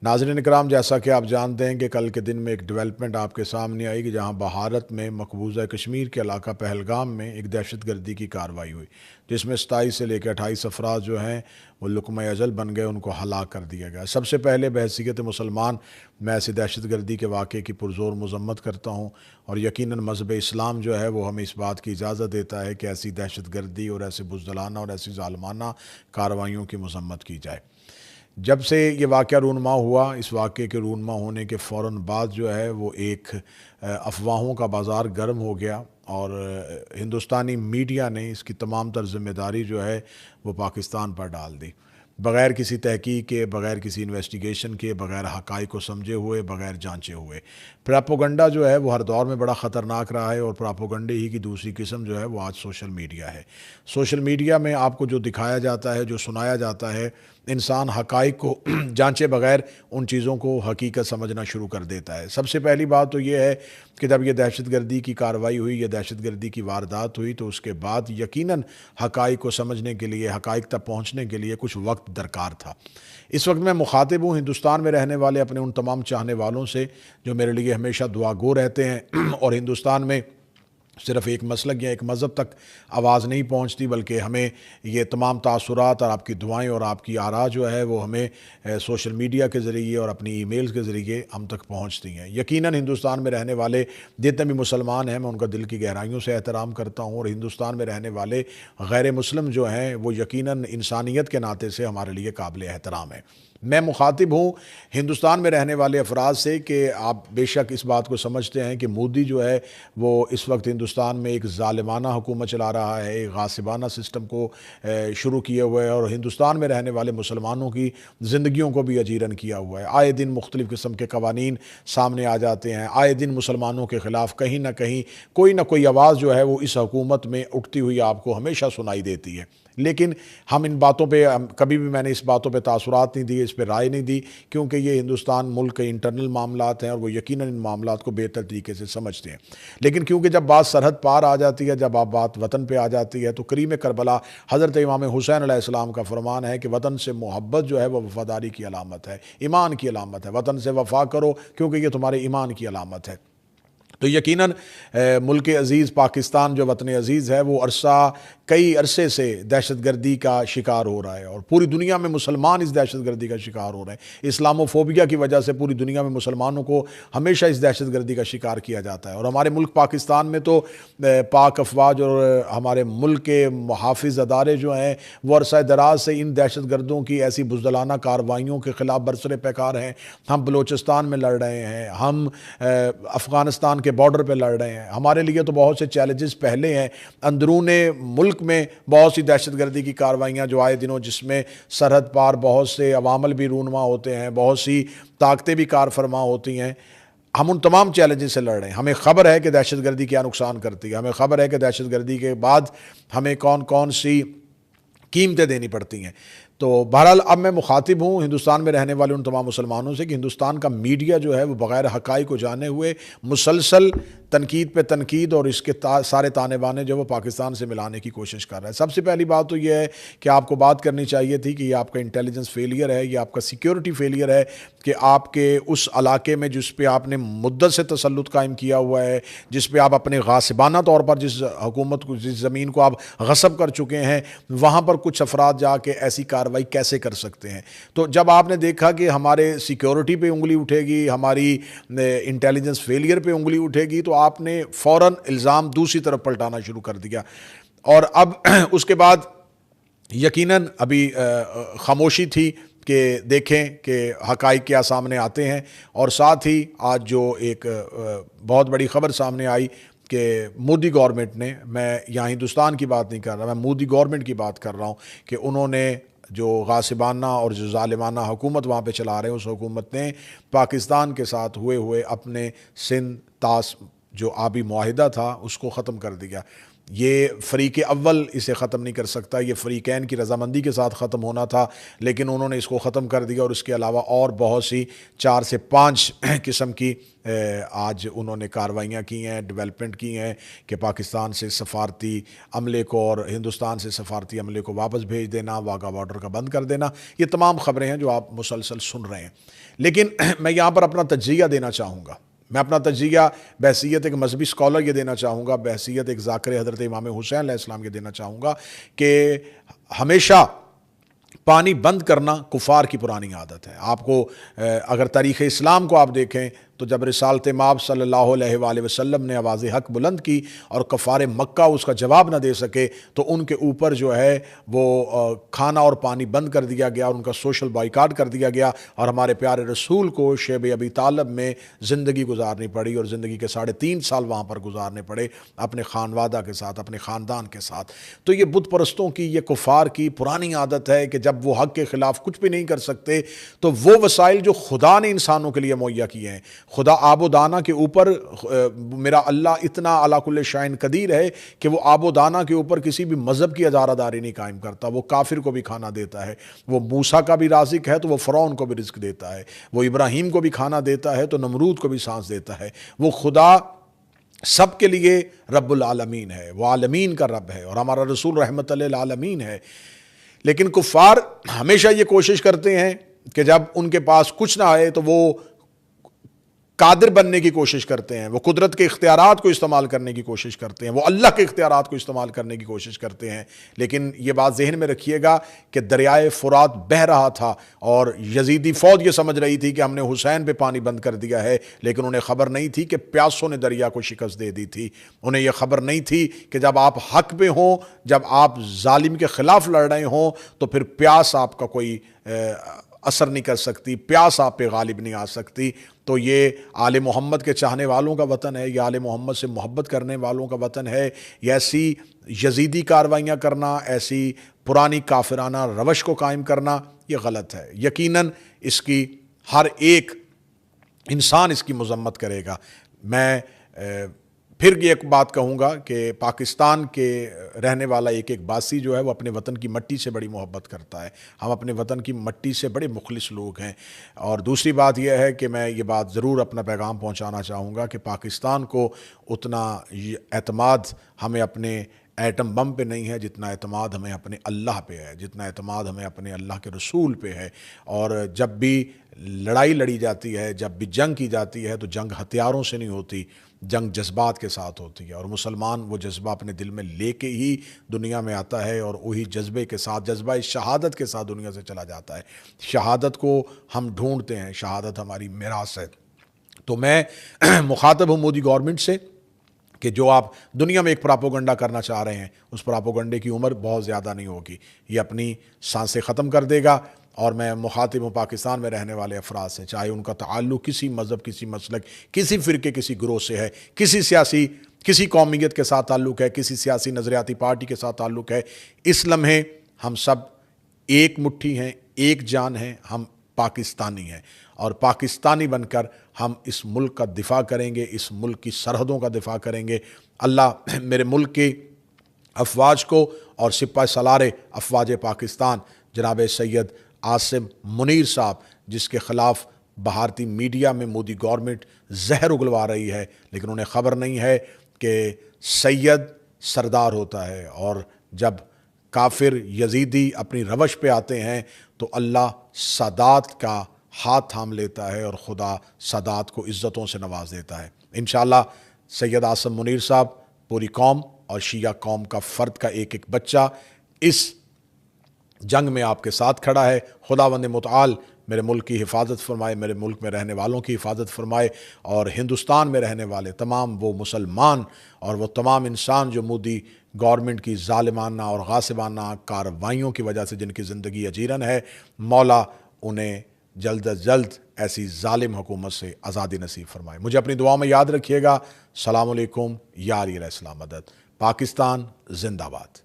ناظرین اکرام، جیسا کہ آپ جانتے ہیں کہ کل کے دن میں ایک ڈیولپمنٹ آپ کے سامنے آئی کہ جہاں بھارت میں مقبوضہ کشمیر کے علاقہ پہلگام میں ایک دہشت گردی کی کارروائی ہوئی، جس میں 27 سے لے کے 28 افراد جو ہیں وہ لقمہ اجل بن گئے، ان کو ہلاک کر دیا گیا۔ سب سے پہلے بحیثیت مسلمان میں ایسی دہشت گردی کے واقعے کی پرزور مذمت کرتا ہوں، اور یقیناً مذہب اسلام جو ہے وہ ہمیں اس بات کی اجازت دیتا ہے کہ ایسی دہشت گردی اور ایسے بزدلانہ اور ایسی ظالمانہ کارروائیوں کی مذمت کی جائے۔ جب سے یہ واقعہ رونما ہوا، اس واقعے کے رونما ہونے کے فوراً بعد جو ہے وہ ایک افواہوں کا بازار گرم ہو گیا، اور ہندوستانی میڈیا نے اس کی تمام تر ذمہ داری جو ہے وہ پاکستان پر ڈال دی، بغیر کسی تحقیق کے، بغیر کسی انویسٹیگیشن کے، بغیر حقائق کو سمجھے ہوئے، بغیر جانچے ہوئے۔ پراپوگنڈا جو ہے وہ ہر دور میں بڑا خطرناک رہا ہے، اور پراپوگنڈے ہی کی دوسری قسم جو ہے وہ آج سوشل میڈیا ہے۔ سوشل میڈیا میں آپ کو جو دکھایا جاتا ہے، جو سنایا جاتا ہے، انسان حقائق کو جانچے بغیر ان چیزوں کو حقیقت سمجھنا شروع کر دیتا ہے۔ سب سے پہلی بات تو یہ ہے کہ جب یہ دہشت گردی کی کارروائی ہوئی، یہ دہشت گردی کی واردات ہوئی، تو اس کے بعد یقیناً حقائق کو سمجھنے کے لیے، حقائق تک پہنچنے کے لیے کچھ وقت درکار تھا۔ اس وقت میں مخاطب ہوں ہندوستان میں رہنے والے اپنے ان تمام چاہنے والوں سے جو میرے لیے ہمیشہ دعا گو رہتے ہیں، اور ہندوستان میں صرف ایک مسلک یا ایک مذہب تک آواز نہیں پہنچتی، بلکہ ہمیں یہ تمام تاثرات اور آپ کی دعائیں اور آپ کی آراء جو ہے وہ ہمیں سوشل میڈیا کے ذریعے اور اپنی ای میلز کے ذریعے ہم تک پہنچتی ہیں۔ یقیناً ہندوستان میں رہنے والے جتنے بھی مسلمان ہیں، میں ان کا دل کی گہرائیوں سے احترام کرتا ہوں، اور ہندوستان میں رہنے والے غیر مسلم جو ہیں وہ یقیناً انسانیت کے ناطے سے ہمارے لیے قابل احترام ہیں۔ میں مخاطب ہوں ہندوستان میں رہنے والے افراد سے کہ آپ بے شک اس بات کو سمجھتے ہیں کہ مودی جو ہے وہ اس وقت ہندوستان میں ایک ظالمانہ حکومت چلا رہا ہے، ایک غاصبانہ سسٹم کو شروع کیے ہوئے ہے، اور ہندوستان میں رہنے والے مسلمانوں کی زندگیوں کو بھی اجیرن کیا ہوا ہے۔ آئے دن مختلف قسم کے قوانین سامنے آ جاتے ہیں، آئے دن مسلمانوں کے خلاف کہیں نہ کہیں کوئی نہ کوئی آواز جو ہے وہ اس حکومت میں اٹھتی ہوئی آپ کو ہمیشہ سنائی دیتی ہے۔ لیکن ہم ان باتوں پہ کبھی بھی میں نے اس باتوں پہ تاثرات نہیں دیے، اس پہ رائے نہیں دی، کیونکہ یہ ہندوستان ملک کے انٹرنل معاملات ہیں، اور وہ یقیناً ان معاملات کو بہتر طریقے سے سمجھتے ہیں۔ لیکن کیونکہ جب بات سرحد پار آ جاتی ہے، جب آپ بات وطن پہ آ جاتی ہے، تو کریم کربلا حضرت امام حسین علیہ السلام کا فرمان ہے کہ وطن سے محبت جو ہے وہ وفاداری کی علامت ہے، ایمان کی علامت ہے۔ وطن سے وفا کرو کیونکہ یہ تمہارے ایمان کی علامت ہے۔ تو یقیناً ملک عزیز پاکستان جو وطن عزیز ہے وہ کئی عرصے سے دہشت گردی کا شکار ہو رہا ہے، اور پوری دنیا میں مسلمان اس دہشت گردی کا شکار ہو رہے ہیں۔ اسلامو فوبیا کی وجہ سے پوری دنیا میں مسلمانوں کو ہمیشہ اس دہشت گردی کا شکار کیا جاتا ہے، اور ہمارے ملک پاکستان میں تو پاک افواج اور ہمارے ملک کے محافظ ادارے جو ہیں وہ عرصہ دراز سے ان دہشت گردوں کی ایسی بزدلانہ کارروائیوں کے خلاف برسر پیکار ہیں۔ ہم بلوچستان میں لڑ رہے ہیں، ہم افغانستان کے بارڈر پہ لڑ رہے ہیں۔ ہمارے لیے تو بہت سے چیلنجز پہلے ہیں، اندرون ملک میں بہت سی دہشت گردی کی کارروائیاں جو آئے دنوں، جس میں سرحد پار بہت سے عوامل بھی رونما ہوتے ہیں، بہت سی طاقتیں بھی کار فرما ہوتی ہیں۔ ہم ان تمام چیلنجز سے لڑ رہے ہیں۔ ہمیں خبر ہے کہ دہشت گردی کیا نقصان کرتی ہے، ہمیں خبر ہے کہ دہشت گردی کے بعد ہمیں کون کون سی قیمتیں دینی پڑتی ہیں۔ تو بہرحال اب میں مخاطب ہوں ہندوستان میں رہنے والے ان تمام مسلمانوں سے کہ ہندوستان کا میڈیا جو ہے وہ بغیر حقائق کو جانے ہوئے مسلسل تنقید پہ تنقید اور اس کے سارے تانے بانے جو وہ پاکستان سے ملانے کی کوشش کر رہا ہے۔ سب سے پہلی بات تو یہ ہے کہ آپ کو بات کرنی چاہیے تھی کہ یہ آپ کا انٹیلیجنس فیلئر ہے، یہ آپ کا سیکیورٹی فیلئر ہے کہ آپ کے اس علاقے میں جس پہ آپ نے مدت سے تسلط قائم کیا ہوا ہے، جس پہ آپ اپنے غاصبانہ طور پر جس حکومت کو، جس زمین کو آپ غصب کر چکے ہیں، وہاں پر کچھ افراد جا کے ایسی کارروائی کیسے کر سکتے ہیں۔ تو جب آپ نے دیکھا کہ ہمارے سیکیورٹی پہ انگلی اٹھے گی، ہماری انٹیلیجنس فیلئر پہ انگلی اٹھے گی، تو آپ نے فوراً الزام دوسری طرف پلٹانا شروع کر دیا، اور اب اس کے بعد یقیناً ابھی خاموشی تھی کہ دیکھیں کہ حقائق کیا سامنے آتے ہیں۔ اور ساتھ ہی آج جو ایک بہت بڑی خبر سامنے آئی کہ مودی گورنمنٹ نے، میں یہاں ہندوستان کی بات نہیں کر رہا، میں مودی گورنمنٹ کی بات کر رہا ہوں، کہ انہوں نے جو غاصبانہ اور جو ظالمانہ حکومت وہاں پہ چلا رہے ہیں، اس حکومت نے پاکستان کے ساتھ ہوئے اپنے سندھ طاس جو آبی معاہدہ تھا اس کو ختم کر دیا۔ یہ فریق اول اسے ختم نہیں کر سکتا، یہ فریقین کی رضامندی کے ساتھ ختم ہونا تھا، لیکن انہوں نے اس کو ختم کر دیا، اور اس کے علاوہ اور بہت سی 4 سے 5 قسم کی آج انہوں نے کارروائیاں کی ہیں، ڈیولپمنٹ کی ہیں کہ پاکستان سے سفارتی عملے کو اور ہندوستان سے سفارتی عملے کو واپس بھیج دینا، واگا بارڈر کا بند کر دینا، یہ تمام خبریں ہیں جو آپ مسلسل سن رہے ہیں۔ لیکن میں یہاں پر اپنا تجزیہ دینا چاہوں گا، میں اپنا تجزیہ بحیثیت ایک مذہبی اسکالر یہ دینا چاہوں گا، بحیثیت ایک ذاکر حضرت امام حسین علیہ السلام یہ دینا چاہوں گا کہ ہمیشہ پانی بند کرنا کفار کی پرانی عادت ہے۔ آپ کو اگر تاریخ اسلام کو آپ دیکھیں تو جب رسالت مآب صلی اللہ علیہ وآلہ وسلم نے آواز حق بلند کی اور کفار مکہ اس کا جواب نہ دے سکے تو ان کے اوپر جو ہے وہ کھانا اور پانی بند کر دیا گیا اور ان کا سوشل بائیکاٹ کر دیا گیا، اور ہمارے پیارے رسول کو شیب ابی طالب میں زندگی گزارنی پڑی، اور زندگی کے 3.5 سال وہاں پر گزارنے پڑے اپنے خانوادہ کے ساتھ، اپنے خاندان کے ساتھ۔ تو یہ بت پرستوں کی، یہ کفار کی پرانی عادت ہے کہ جب وہ حق کے خلاف کچھ بھی نہیں کر سکتے تو وہ وسائل جو خدا نے انسانوں کے لیے مہیا کیے ہیں، خدا آب و دانہ کے اوپر، میرا اللہ اتنا علی کل شیء قدیر ہے کہ وہ آب و دانہ کے اوپر کسی بھی مذہب کی ادارہ داری نہیں قائم کرتا، وہ کافر کو بھی کھانا دیتا ہے، وہ موسیٰ کا بھی رازق ہے تو وہ فرعون کو بھی رزق دیتا ہے، وہ ابراہیم کو بھی کھانا دیتا ہے تو نمرود کو بھی سانس دیتا ہے، وہ خدا سب کے لیے رب العالمین ہے، وہ عالمین کا رب ہے، اور ہمارا رسول رحمت للعالمین ہے۔ لیکن کفار ہمیشہ یہ کوشش کرتے ہیں کہ جب ان کے پاس کچھ نہ آئے تو وہ قادر بننے کی کوشش کرتے ہیں، وہ قدرت کے اختیارات کو استعمال کرنے کی کوشش کرتے ہیں، وہ اللہ کے اختیارات کو استعمال کرنے کی کوشش کرتے ہیں۔ لیکن یہ بات ذہن میں رکھیے گا کہ دریائے فرات بہہ رہا تھا اور یزیدی فوج یہ سمجھ رہی تھی کہ ہم نے حسین پہ پانی بند کر دیا ہے، لیکن انہیں خبر نہیں تھی کہ پیاسوں نے دریا کو شکست دے دی تھی۔ انہیں یہ خبر نہیں تھی کہ جب آپ حق پہ ہوں، جب آپ ظالم کے خلاف لڑ رہے ہوں تو پھر پیاس آپ کا کوئی اثر نہیں کر سکتی، پیاس آپ پہ غالب نہیں آ سکتی۔ تو یہ آل محمد کے چاہنے والوں کا وطن ہے، یہ آل محمد سے محبت کرنے والوں کا وطن ہے۔ یہ ایسی یزیدی کاروائیاں کرنا، ایسی پرانی کافرانہ روش کو قائم کرنا یہ غلط ہے۔ یقیناً اس کی ہر ایک انسان اس کی مذمت کرے گا۔ میں پھر یہ ایک بات کہوں گا کہ پاکستان کے رہنے والا ایک باسی جو ہے وہ اپنے وطن کی مٹی سے بڑی محبت کرتا ہے، ہم اپنے وطن کی مٹی سے بڑے مخلص لوگ ہیں۔ اور دوسری بات یہ ہے کہ میں یہ بات ضرور اپنا پیغام پہنچانا چاہوں گا کہ پاکستان کو اتنا اعتماد ہمیں اپنے ایٹم بم پہ نہیں ہے جتنا اعتماد ہمیں اپنے اللہ پہ ہے، جتنا اعتماد ہمیں اپنے اللہ کے رسول پہ ہے۔ اور جب بھی لڑائی لڑی جاتی ہے، جب بھی جنگ کی جاتی ہے تو جنگ ہتھیاروں سے نہیں ہوتی، جنگ جذبات کے ساتھ ہوتی ہے، اور مسلمان وہ جذبہ اپنے دل میں لے کے ہی دنیا میں آتا ہے، اور وہی جذبے کے ساتھ، جذبہ شہادت کے ساتھ دنیا سے چلا جاتا ہے۔ شہادت کو ہم ڈھونڈتے ہیں، شہادت ہماری میراث ہے۔ تو میں مخاطب ہوں مودی گورنمنٹ سے کہ جو آپ دنیا میں ایک پراپوگنڈا کرنا چاہ رہے ہیں، اس پراپوگنڈے کی عمر بہت زیادہ نہیں ہوگی، یہ اپنی سانسیں ختم کر دے گا۔ اور میں مخاطب ہوں پاکستان میں رہنے والے افراد سے، چاہے ان کا تعلق کسی مذہب، کسی مسلک، کسی فرقے، کسی گروہ سے ہے، کسی قومیت کے ساتھ تعلق ہے، کسی سیاسی نظریاتی پارٹی کے ساتھ تعلق ہے، اس لمحے ہم سب ایک مٹھی ہیں، ایک جان ہیں، ہم پاکستانی ہیں، اور پاکستانی بن کر ہم اس ملک کا دفاع کریں گے، اس ملک کی سرحدوں کا دفاع کریں گے۔ اللہ میرے ملک کے افواج کو اور سپہ سالار افواج پاکستان جناب سید عاصم منیر صاحب، جس کے خلاف بھارتی میڈیا میں مودی گورنمنٹ زہر اگلوا رہی ہے، لیکن انہیں خبر نہیں ہے کہ سید سردار ہوتا ہے، اور جب کافر یزیدی اپنی روش پہ آتے ہیں تو اللہ سادات کا ہاتھ تھام لیتا ہے، اور خدا سادات کو عزتوں سے نواز دیتا ہے۔ انشاءاللہ سید عاصم منیر صاحب، پوری قوم اور شیعہ قوم کا فرد کا ایک بچہ اس جنگ میں آپ کے ساتھ کھڑا ہے۔ خداوند متعال میرے ملک کی حفاظت فرمائے، میرے ملک میں رہنے والوں کی حفاظت فرمائے، اور ہندوستان میں رہنے والے تمام وہ مسلمان اور وہ تمام انسان جو مودی گورنمنٹ کی ظالمانہ اور غاصبانہ کارروائیوں کی وجہ سے جن کی زندگی اجیرن ہے، مولا انہیں جلد از جلد ایسی ظالم حکومت سے آزادی نصیب فرمائے۔ مجھے اپنی دعاؤں میں یاد رکھیے گا۔ السلام علیکم، یا علیہ السلام مدد۔ پاکستان زندہ باد۔